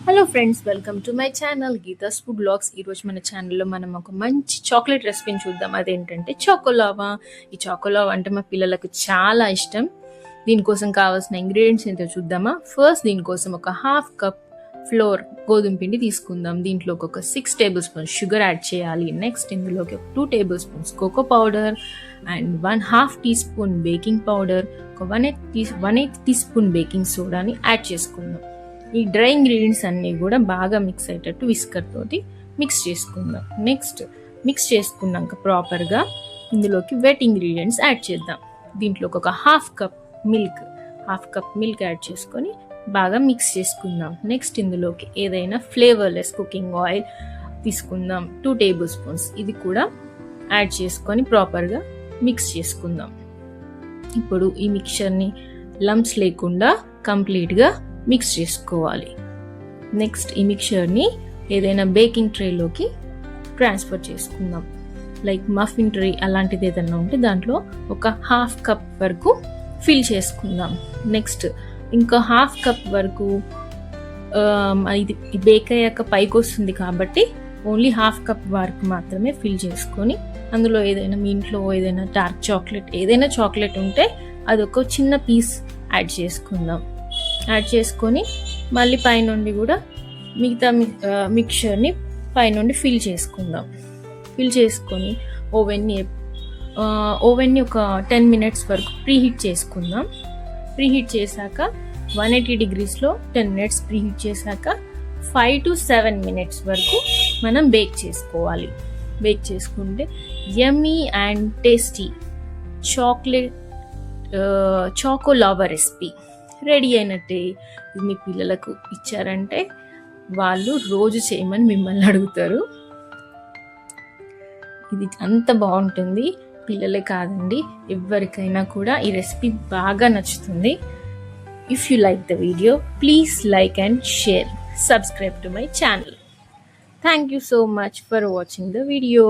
Hello friends, welcome to my channel Geetha's food blogs. ఈరోజు మన ఛానల్లో మనం ఒక మంచి చాక్లెట్ రెసిపీని చూద్దాం. అదేంటంటే చాకోలావా. ఈ చాకోలావా అంటే మా పిల్లలకు చాలా ఇష్టం. దీనికోసం కావాల్సిన ఇంగ్రీడియంట్స్ ఏంటో చూద్దామా. ఫస్ట్ దీనికోసం ఒక హాఫ్ కప్ ఫ్లోర్ గోధుమ పిండి తీసుకుందాం. దీంట్లోకి ఒక 6 టేబుల్ స్పూన్స్ షుగర్ యాడ్ చేయాలి. నెక్స్ట్ ఇందులోకి 2 tablespoons cocoa powder and 1/2 teaspoon baking powder, ఒక 1/8 టీ స్పూన్ బేకింగ్ సోడాని యాడ్ చేసుకుందాం. ఈ డ్రై ఇంగ్రీడియంట్స్ అన్నీ కూడా బాగా మిక్స్ అయ్యేటట్టు విస్కర్ తోటి మిక్స్ చేసుకుందాం. నెక్స్ట్ మిక్స్ చేసుకున్నాక ప్రాపర్గా ఇందులోకి వెట్ ఇంగ్రీడియంట్స్ యాడ్ చేద్దాం. దీంట్లోకి ఒక హాఫ్ కప్ మిల్క్ యాడ్ చేసుకొని బాగా మిక్స్ చేసుకుందాం. నెక్స్ట్ ఇందులోకి ఏదైనా ఫ్లేవర్లెస్ కుకింగ్ ఆయిల్ తీసుకుందాం, 2 టేబుల్ స్పూన్స్. ఇది కూడా యాడ్ చేసుకొని ప్రాపర్గా మిక్స్ చేసుకుందాం. ఇప్పుడు ఈ మిక్చర్ని లంప్స్ లేకుండా కంప్లీట్గా మిక్స్ చేసుకోవాలి. నెక్స్ట్ ఈ మిక్చర్ని ఏదైనా బేకింగ్ ట్రేలోకి ట్రాన్స్ఫర్ చేసుకుందాం. లైక్ మఫిన్ ట్రే అలాంటిది ఏదైనా ఉంటే దాంట్లో ఒక హాఫ్ కప్ వరకు ఫిల్ చేసుకుందాం. నెక్స్ట్ ఇంకా హాఫ్ కప్ వరకు ఇది బేక్ అయ్యాక పైకి వస్తుంది కాబట్టి ఓన్లీ హాఫ్ కప్ వరకు మాత్రమే ఫిల్ చేసుకొని అందులో ఏదైనా మీ ఇంట్లో ఏదైనా డార్క్ చాక్లెట్ ఏదైనా చాక్లెట్ ఉంటే అదొక చిన్న పీస్ యాడ్ చేసుకుందాం. యాడ్ చేసుకొని మళ్ళీ పైనుండి కూడా మిగతా మిక్చర్ని పైనుండి ఫిల్ చేసుకుందాం. ఫిల్ చేసుకొని ఓవెన్ని ఒక 10 మినిట్స్ వరకు ప్రీహీట్ చేసుకుందాం. ప్రీహీట్ చేశాక 180 డిగ్రీస్లో 10 మినిట్స్ ప్రీహీట్ చేశాక 5 to 7 మినిట్స్ వరకు మనం బేక్ చేసుకోవాలి. బేక్ చేసుకుంటే యమ్మీ and tasty choco lava recipe ready అయినట్టే. ఇది మీ పిల్లలకు ఇచ్చారంటే వాళ్ళు రోజు చేయమని మిమ్మల్ని అడుగుతారు. ఇది అంత బాగుంటుంది. పిల్లలే కాదండి, ఎవరికైనా కూడా ఈ రెసిపీ బాగా నచ్చుతుంది. If you like the video, please like and share. Subscribe to my channel. Thank you so much for watching the video.